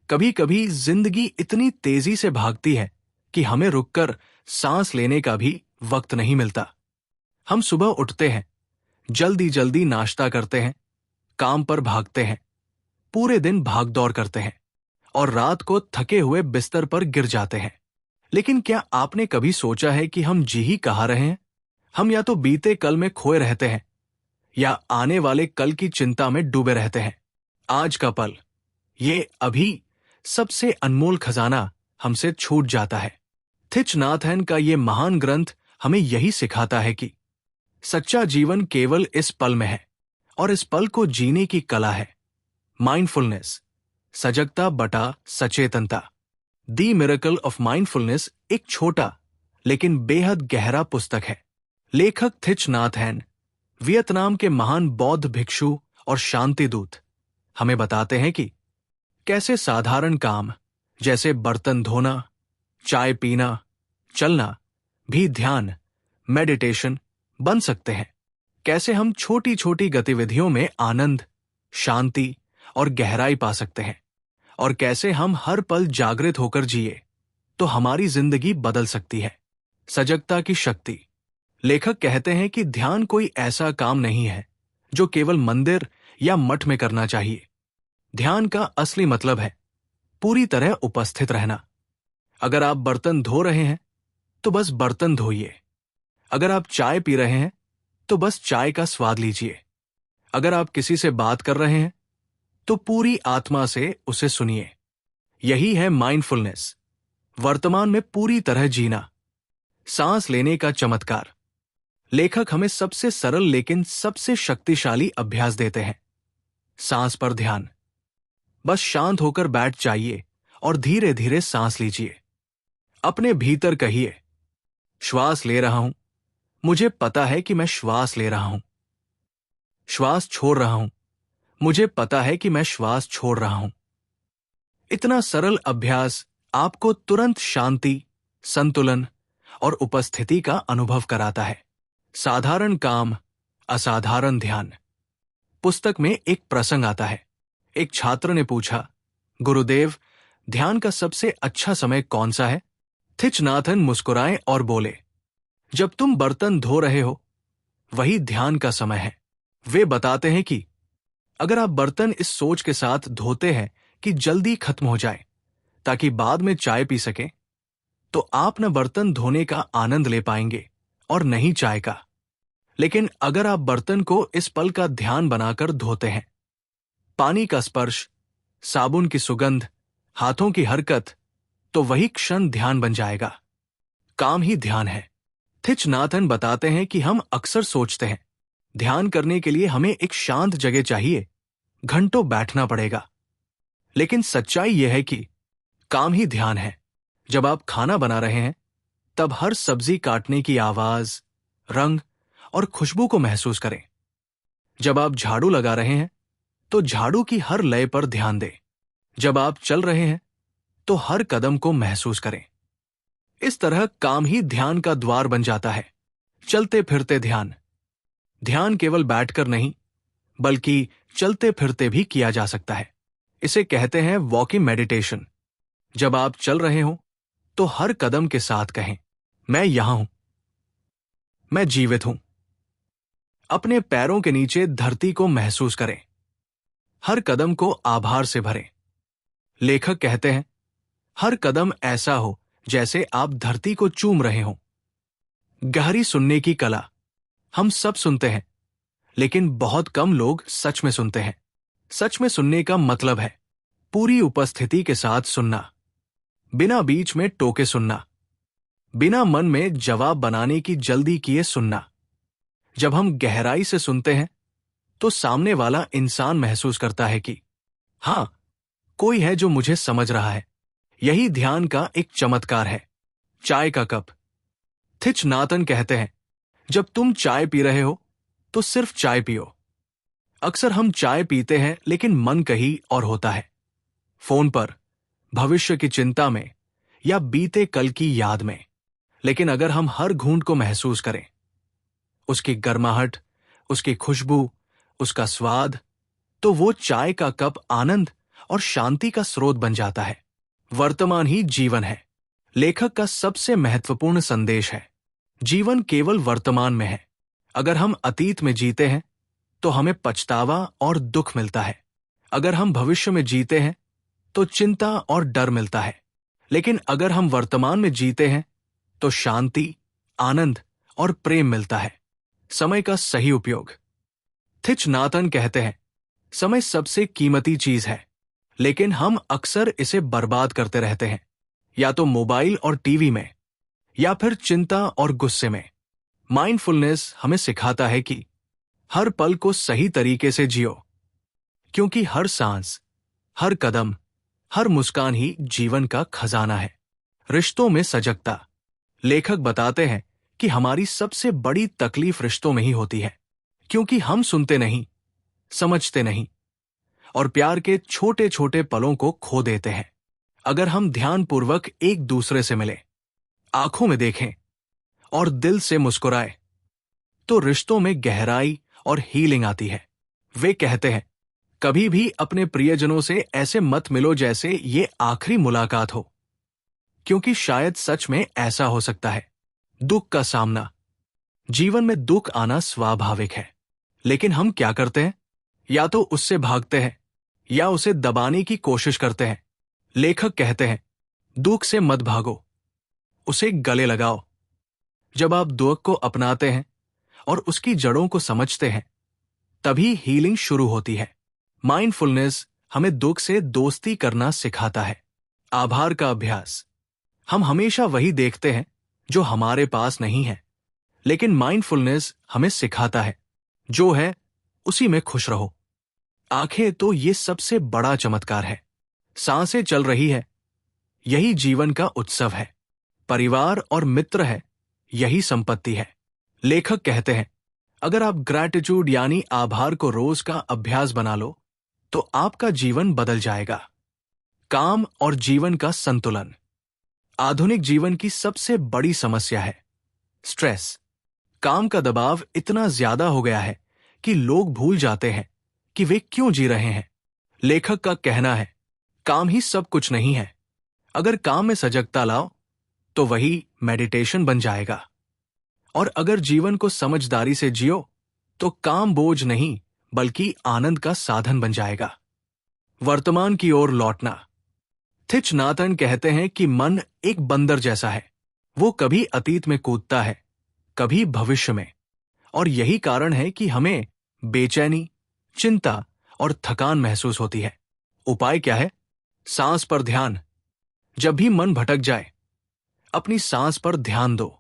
कभी कभी जिंदगी इतनी तेजी से भागती है कि हमें रुककर सांस लेने का भी वक्त नहीं मिलता। हम सुबह उठते हैं, जल्दी जल्दी नाश्ता करते हैं, काम पर भागते हैं, पूरे दिन भागदौड़ करते हैं और रात को थके हुए बिस्तर पर गिर जाते हैं। लेकिन क्या आपने कभी सोचा है कि हम जी ही कहाँ रहे हैं? हम या तो बीते कल में खोए रहते हैं या आने वाले कल की चिंता में डूबे रहते हैं। आज का पल, ये अभी सबसे अनमोल खजाना हमसे छूट जाता है। थिच नाथ हैन का ये महान ग्रंथ हमें यही सिखाता है कि सच्चा जीवन केवल इस पल में है और इस पल को जीने की कला है। माइंडफुलनेस, सजगता बटा सचेतनता, दी मिरेकल ऑफ माइंडफुलनेस एक छोटा लेकिन बेहद गहरा पुस्तक है। लेखक थिच नाथ हैन वियतनाम के महान बौद्ध भिक्षु और शांति दूत हमें बताते हैं कि कैसे साधारण काम जैसे बर्तन धोना, चाय पीना, चलना भी ध्यान, मेडिटेशन बन सकते हैं। कैसे हम छोटी छोटी गतिविधियों में आनंद, शांति और गहराई पा सकते हैं और कैसे हम हर पल जागृत होकर जिए तो हमारी जिंदगी बदल सकती है। सजगता की शक्ति। लेखक कहते हैं कि ध्यान कोई ऐसा काम नहीं है जो केवल मंदिर या मठ में करना चाहिए। ध्यान का असली मतलब है पूरी तरह उपस्थित रहना। अगर आप बर्तन धो रहे हैं तो बस बर्तन धोइए। अगर आप चाय पी रहे हैं तो बस चाय का स्वाद लीजिए। अगर आप किसी से बात कर रहे हैं तो पूरी आत्मा से उसे सुनिए। यही है माइंडफुलनेस, वर्तमान में पूरी तरह जीना। सांस लेने का चमत्कार। लेखक हमें सबसे सरल लेकिन सबसे शक्तिशाली अभ्यास देते हैं। सांस पर ध्यान। बस शांत होकर बैठ जाइए और धीरे धीरे सांस लीजिए। अपने भीतर कहिए, श्वास ले रहा हूं, मुझे पता है कि मैं श्वास ले रहा हूं। श्वास छोड़ रहा हूं, मुझे पता है कि मैं श्वास छोड़ रहा हूं। इतना सरल अभ्यास आपको तुरंत शांति, संतुलन और उपस्थिति का अनुभव कराता है। साधारण काम, असाधारण ध्यान। पुस्तक में एक प्रसंग आता है। एक छात्र ने पूछा, गुरुदेव, ध्यान का सबसे अच्छा समय कौन सा है? थिच नाथन मुस्कुराए और बोले, जब तुम बर्तन धो रहे हो वही ध्यान का समय है। वे बताते हैं कि अगर आप बर्तन इस सोच के साथ धोते हैं कि जल्दी खत्म हो जाए ताकि बाद में चाय पी सकें, तो आप न बर्तन धोने का आनंद ले पाएंगे और नहीं चाय का। लेकिन अगर आप बर्तन को इस पल का ध्यान बनाकर धोते हैं, पानी का स्पर्श, साबुन की सुगंध, हाथों की हरकत, तो वही क्षण ध्यान बन जाएगा। काम ही ध्यान है। थिच नाथन बताते हैं कि हम अक्सर सोचते हैं ध्यान करने के लिए हमें एक शांत जगह चाहिए, घंटों बैठना पड़ेगा। लेकिन सच्चाई यह है कि काम ही ध्यान है। जब आप खाना बना रहे हैं तब हर सब्जी काटने की आवाज, रंग और खुशबू को महसूस करें। जब आप झाड़ू लगा रहे हैं तो झाड़ू की हर लय पर ध्यान दें। जब आप चल रहे हैं तो हर कदम को महसूस करें। इस तरह काम ही ध्यान का द्वार बन जाता है। चलते फिरते ध्यान। ध्यान केवल बैठकर नहीं बल्कि चलते फिरते भी किया जा सकता है। इसे कहते हैं वॉकिंग मेडिटेशन। जब आप चल रहे हो तो हर कदम के साथ कहें, मैं यहां हूं, मैं जीवित हूं। अपने पैरों के नीचे धरती को महसूस करें। हर कदम को आभार से भरें। लेखक कहते हैं, हर कदम ऐसा हो जैसे आप धरती को चूम रहे हो। गहरी सुनने की कला। हम सब सुनते हैं, लेकिन बहुत कम लोग सच में सुनते हैं। सच में सुनने का मतलब है पूरी उपस्थिति के साथ सुनना, बिना बीच में टोके सुनना, बिना मन में जवाब बनाने की जल्दी किए सुनना। जब हम गहराई से सुनते हैं तो सामने वाला इंसान महसूस करता है कि हां, कोई है जो मुझे समझ रहा है। यही ध्यान का एक चमत्कार है। चाय का कप। थिच नाथन कहते हैं, जब तुम चाय पी रहे हो तो सिर्फ चाय पियो। अक्सर हम चाय पीते हैं लेकिन मन कहीं और होता है, फोन पर, भविष्य की चिंता में या बीते कल की याद में। लेकिन अगर हम हर घूंट को महसूस करें, उसकी गर्माहट, उसकी खुशबू, उसका स्वाद, तो वो चाय का कप आनंद और शांति का स्रोत बन जाता है। वर्तमान ही जीवन है, लेखक का सबसे महत्वपूर्ण संदेश है। जीवन केवल वर्तमान में है। अगर हम अतीत में जीते हैं तो हमें पछतावा और दुख मिलता है। अगर हम भविष्य में जीते हैं तो चिंता और डर मिलता है। लेकिन अगर हम वर्तमान में जीते हैं तो शांति, आनंद और प्रेम मिलता है। समय का सही उपयोग। थिच नाथन कहते हैं, समय सबसे कीमती चीज है, लेकिन हम अक्सर इसे बर्बाद करते रहते हैं, या तो मोबाइल और टीवी में, या फिर चिंता और गुस्से में। माइंडफुलनेस हमें सिखाता है कि हर पल को सही तरीके से जियो, क्योंकि हर सांस, हर कदम, हर मुस्कान ही जीवन का खजाना है। रिश्तों में सजगता। लेखक बताते हैं कि हमारी सबसे बड़ी तकलीफ रिश्तों में ही होती है, क्योंकि हम सुनते नहीं, समझते नहीं और प्यार के छोटे छोटे पलों को खो देते हैं। अगर हम ध्यानपूर्वक एक दूसरे से मिलें, आंखों में देखें और दिल से मुस्कुराए, तो रिश्तों में गहराई और हीलिंग आती है। वे कहते हैं, कभी भी अपने प्रियजनों से ऐसे मत मिलो जैसे ये आखिरी मुलाकात हो, क्योंकि शायद सच में ऐसा हो सकता है। दुख का सामना। जीवन में दुख आना स्वाभाविक है, लेकिन हम क्या करते हैं? या तो उससे भागते हैं या उसे दबाने की कोशिश करते हैं। लेखक कहते हैं, दुख से मत भागो, उसे गले लगाओ। जब आप दुख को अपनाते हैं और उसकी जड़ों को समझते हैं, तभी हीलिंग शुरू होती है। माइंडफुलनेस हमें दुख से दोस्ती करना सिखाता है। आभार का अभ्यास। हम हमेशा वही देखते हैं जो हमारे पास नहीं है, लेकिन माइंडफुलनेस हमें सिखाता है, जो है उसी में खुश रहो। आंखें तो ये सबसे बड़ा चमत्कार है। सांसें चल रही है, यही जीवन का उत्सव है। परिवार और मित्र है, यही संपत्ति है। लेखक कहते हैं, अगर आप ग्रैटिट्यूड यानी आभार को रोज का अभ्यास बना लो, तो आपका जीवन बदल जाएगा। काम और जीवन का संतुलन। आधुनिक जीवन की सबसे बड़ी समस्या है स्ट्रेस। काम का दबाव इतना ज्यादा हो गया है कि लोग भूल जाते हैं कि वे क्यों जी रहे हैं। लेखक का कहना है, काम ही सब कुछ नहीं है। अगर काम में सजगता लाओ तो वही मेडिटेशन बन जाएगा, और अगर जीवन को समझदारी से जियो तो काम बोझ नहीं बल्कि आनंद का साधन बन जाएगा। वर्तमान की ओर लौटना। थिच नाथन कहते हैं कि मन एक बंदर जैसा है। वो कभी अतीत में कूदता है, कभी भविष्य में, और यही कारण है कि हमें बेचैनी, चिंता और थकान महसूस होती है। उपाय क्या है? सांस पर ध्यान। जब भी मन भटक जाए, अपनी सांस पर ध्यान दो।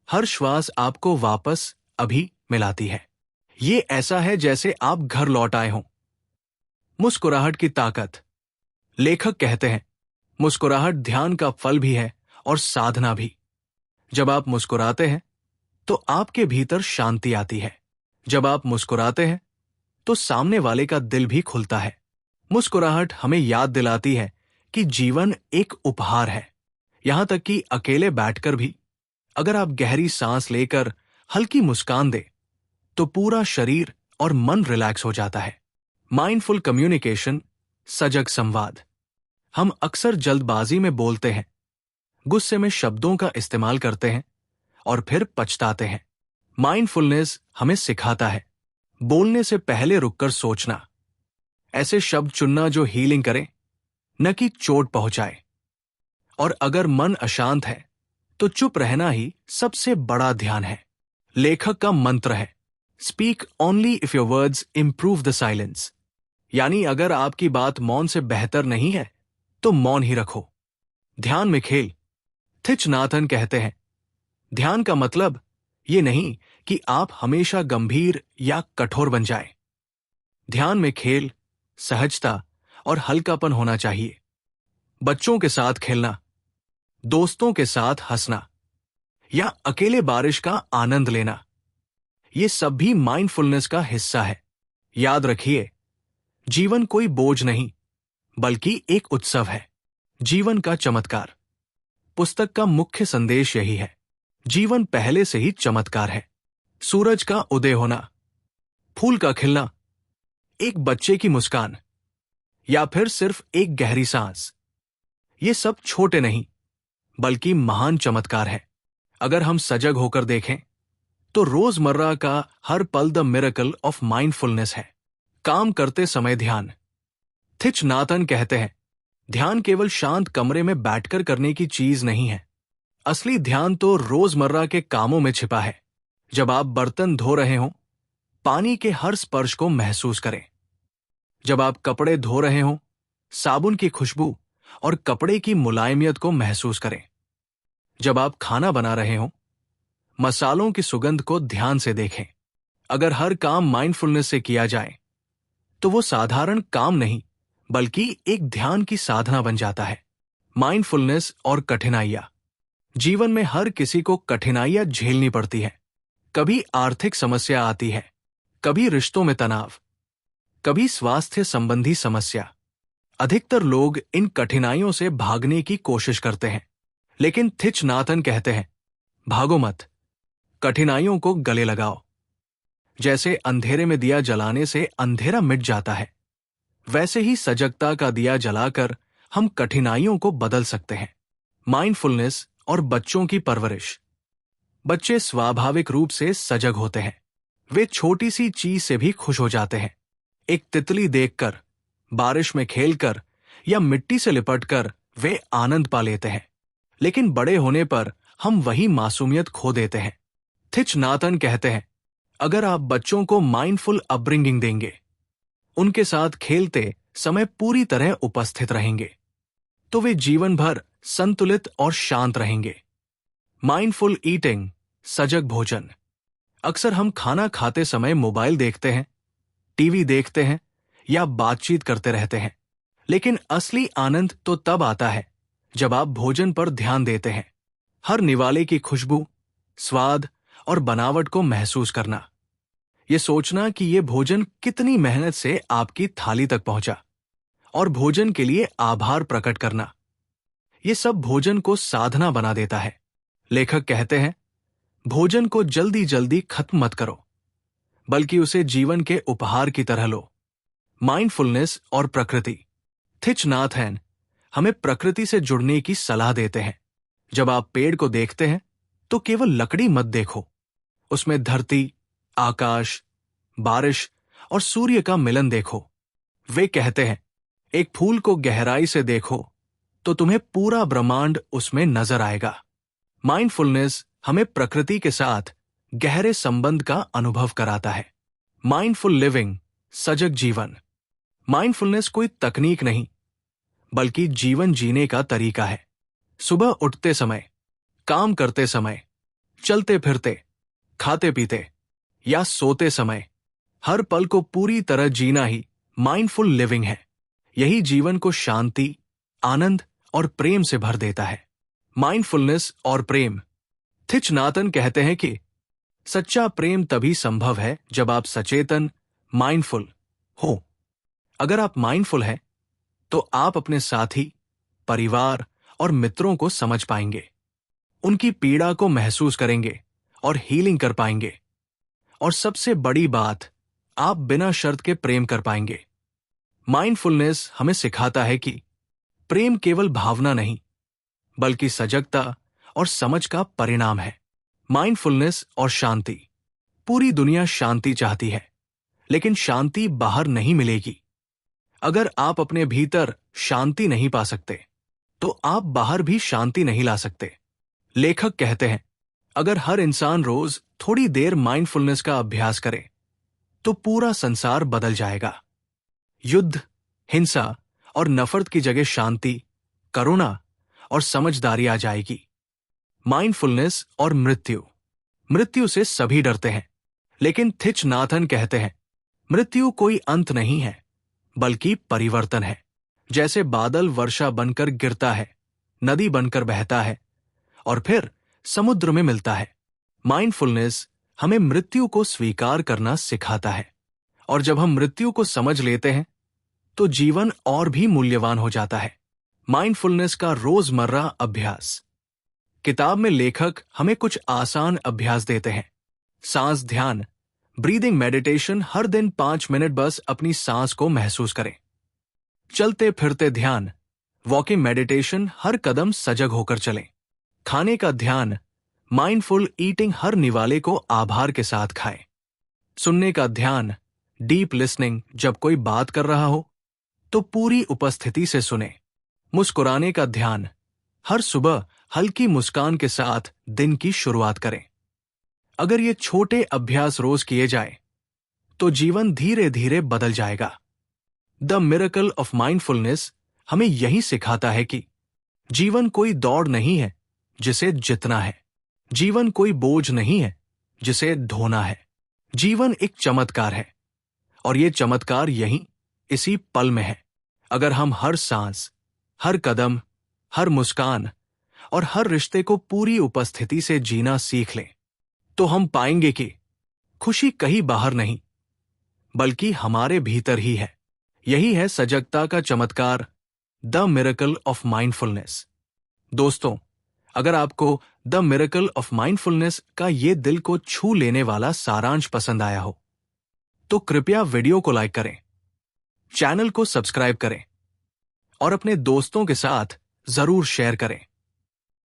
हर श्वास आपको वापस अभी मिलाती है। ये ऐसा है जैसे आप घर लौट आए हों। मुस्कुराहट की ताकत। लेखक कहते हैं, मुस्कुराहट ध्यान का फल भी है और साधना भी। जब आप मुस्कुराते हैं तो आपके भीतर शांति आती है। जब आप मुस्कुराते हैं तो सामने वाले का दिल भी खुलता है। मुस्कुराहट हमें याद दिलाती है कि जीवन एक उपहार है। यहां तक कि अकेले बैठकर भी अगर आप गहरी सांस लेकर हल्की मुस्कान दे तो पूरा शरीर और मन रिलैक्स हो जाता है। माइंडफुल कम्युनिकेशन, सजग संवाद। हम अक्सर जल्दबाजी में बोलते हैं, गुस्से में शब्दों का इस्तेमाल करते हैं और फिर पछताते हैं। माइंडफुलनेस हमें सिखाता है, बोलने से पहले रुककर सोचना, ऐसे शब्द चुनना जो हीलिंग करें, न कि चोट पहुंचाए। और अगर मन अशांत है तो चुप रहना ही सबसे बड़ा ध्यान है। लेखक का मंत्र है, speak only if your words improve the silence. यानी अगर आपकी बात मौन से बेहतर नहीं है तो मौन ही रखो। ध्यान में खेल। थिच नाथन कहते हैं, ध्यान का मतलब ये नहीं कि आप हमेशा गंभीर या कठोर बन जाएं। ध्यान में खेल, सहजता और हल्कापन होना चाहिए। बच्चों के साथ खेलना, दोस्तों के साथ हंसना या अकेले बारिश का आनंद लेना, ये सब भी माइंडफुलनेस का हिस्सा है। याद रखिए, जीवन कोई बोझ नहीं बल्कि एक उत्सव है। जीवन का चमत्कार। पुस्तक का मुख्य संदेश यही है, जीवन पहले से ही चमत्कार है। सूरज का उदय होना, फूल का खिलना, एक बच्चे की मुस्कान, या फिर सिर्फ एक गहरी सांस। ये सब छोटे नहीं बल्कि महान चमत्कार है। अगर हम सजग होकर देखें तो रोजमर्रा का हर पल द मिरेकल ऑफ माइंडफुलनेस है। काम करते समय ध्यान। थिच नाथन कहते हैं, ध्यान केवल शांत कमरे में बैठकर करने की चीज नहीं है। असली ध्यान तो रोजमर्रा के कामों में छिपा है। जब आप बर्तन धो रहे हों, पानी के हर स्पर्श को महसूस करें। जब आप कपड़े धो रहे हों, साबुन की खुशबू और कपड़े की मुलायमियत को महसूस करें। जब आप खाना बना रहे हों, मसालों की सुगंध को ध्यान से देखें। अगर हर काम माइंडफुलनेस से किया जाए तो वो साधारण काम नहीं बल्कि एक ध्यान की साधना बन जाता है। माइंडफुलनेस और कठिनाइयां। जीवन में हर किसी को कठिनाइयां झेलनी पड़ती है। कभी आर्थिक समस्या आती है, कभी रिश्तों में तनाव, कभी स्वास्थ्य संबंधी समस्या। अधिकतर लोग इन कठिनाइयों से भागने की कोशिश करते हैं, लेकिन थिच नाथन कहते हैं, भागो मत, कठिनाइयों को गले लगाओ। जैसे अंधेरे में दिया जलाने से अंधेरा मिट जाता है, वैसे ही सजगता का दिया जलाकर हम कठिनाइयों को बदल सकते हैं। माइंडफुलनेस और बच्चों की परवरिश। बच्चे स्वाभाविक रूप से सजग होते हैं। वे छोटी सी चीज से भी खुश हो जाते हैं। एक तितली देखकर, बारिश में खेलकर या मिट्टी से लिपटकर वे आनंद पा लेते हैं। लेकिन बड़े होने पर हम वही मासूमियत खो देते हैं। थिच नाथन कहते हैं, अगर आप बच्चों को माइंडफुल अपब्रिंगिंग देंगे, उनके साथ खेलते समय पूरी तरह उपस्थित रहेंगे, तो वे जीवन भर संतुलित और शांत रहेंगे। माइंडफुल ईटिंग, सजग भोजन। अक्सर हम खाना खाते समय मोबाइल देखते हैं, टीवी देखते हैं या बातचीत करते रहते हैं, लेकिन असली आनंद तो तब आता है जब आप भोजन पर ध्यान देते हैं। हर निवाले की खुशबू, स्वाद और बनावट को महसूस करना। ये सोचना कि ये भोजन कितनी मेहनत से आपकी थाली तक पहुंचा और भोजन के लिए आभार प्रकट करना। ये सब भोजन को साधना बना देता है। लेखक कहते हैं, भोजन को जल्दी जल्दी खत्म मत करो, बल्कि उसे जीवन के उपहार की तरह लो। माइंडफुलनेस और प्रकृति। थिच नाथन हमें प्रकृति से जुड़ने की सलाह देते हैं। जब आप पेड़ को देखते हैं तो केवल लकड़ी मत देखो, उसमें धरती, आकाश, बारिश और सूर्य का मिलन देखो। वे कहते हैं, एक फूल को गहराई से देखो तो तुम्हें पूरा ब्रह्मांड उसमें नजर आएगा। माइंडफुलनेस हमें प्रकृति के साथ गहरे संबंध का अनुभव कराता है। माइंडफुल लिविंग, सजग जीवन। माइंडफुलनेस कोई तकनीक नहीं बल्कि जीवन जीने का तरीका है। सुबह उठते समय, काम करते समय, चलते फिरते, खाते पीते या सोते समय हर पल को पूरी तरह जीना ही माइंडफुल लिविंग है। यही जीवन को शांति, आनंद और प्रेम से भर देता है। माइंडफुलनेस और प्रेम। थिच नाथन कहते हैं कि सच्चा प्रेम तभी संभव है जब आप सचेतन, माइंडफुल हो। अगर आप माइंडफुल हैं तो आप अपने साथी, परिवार और मित्रों को समझ पाएंगे, उनकी पीड़ा को महसूस करेंगे और हीलिंग कर पाएंगे। और सबसे बड़ी बात, आप बिना शर्त के प्रेम कर पाएंगे। माइंडफुलनेस हमें सिखाता है कि प्रेम केवल भावना नहीं बल्कि सजगता और समझ का परिणाम है। माइंडफुलनेस और शांति। पूरी दुनिया शांति चाहती है, लेकिन शांति बाहर नहीं मिलेगी। अगर आप अपने भीतर शांति नहीं पा सकते तो आप बाहर भी शांति नहीं ला सकते। लेखक कहते हैं, अगर हर इंसान रोज थोड़ी देर माइंडफुलनेस का अभ्यास करे तो पूरा संसार बदल जाएगा। युद्ध, हिंसा और नफरत की जगह शांति, करुणा और समझदारी आ जाएगी। माइंडफुलनेस और मृत्यु। मृत्यु से सभी डरते हैं, लेकिन थिच नाथन कहते हैं, मृत्यु कोई अंत नहीं है बल्कि परिवर्तन है। जैसे बादल वर्षा बनकर गिरता है, नदी बनकर बहता है और फिर समुद्र में मिलता है, माइंडफुलनेस हमें मृत्यु को स्वीकार करना सिखाता है। और जब हम मृत्यु को समझ लेते हैं तो जीवन और भी मूल्यवान हो जाता है। माइंडफुलनेस का रोजमर्रा अभ्यास। किताब में लेखक हमें कुछ आसान अभ्यास देते हैं। सांस ध्यान, ब्रीदिंग मेडिटेशन। हर दिन 5 मिनट बस अपनी सांस को महसूस करें। चलते फिरते ध्यान, वॉकिंग मेडिटेशन, हर कदम सजग होकर चलें। खाने का ध्यान, माइंडफुल ईटिंग, हर निवाले को आभार के साथ खाएं। सुनने का ध्यान, डीप लिसनिंग, जब कोई बात कर रहा हो तो पूरी उपस्थिति से सुने। मुस्कुराने का ध्यान, हर सुबह हल्की मुस्कान के साथ दिन की शुरुआत करें। अगर ये छोटे अभ्यास रोज किए जाए तो जीवन धीरे धीरे बदल जाएगा। द मिरेकल ऑफ माइंडफुलनेस हमें यही सिखाता है कि जीवन कोई दौड़ नहीं है जिसे जितना है, जीवन कोई बोझ नहीं है जिसे ढोना है। जीवन एक चमत्कार है और ये चमत्कार यहीं इसी पल में है। अगर हम हर सांस, हर कदम, हर मुस्कान और हर रिश्ते को पूरी उपस्थिति से जीना सीख लें तो हम पाएंगे कि खुशी कहीं बाहर नहीं बल्कि हमारे भीतर ही है। यही है सजगता का चमत्कार, द मिरेकल ऑफ माइंडफुलनेस। दोस्तों, अगर आपको द मिरेकल ऑफ माइंडफुलनेस का ये दिल को छू लेने वाला सारांश पसंद आया हो तो कृपया वीडियो को लाइक करें, चैनल को सब्सक्राइब करें और अपने दोस्तों के साथ जरूर शेयर करें।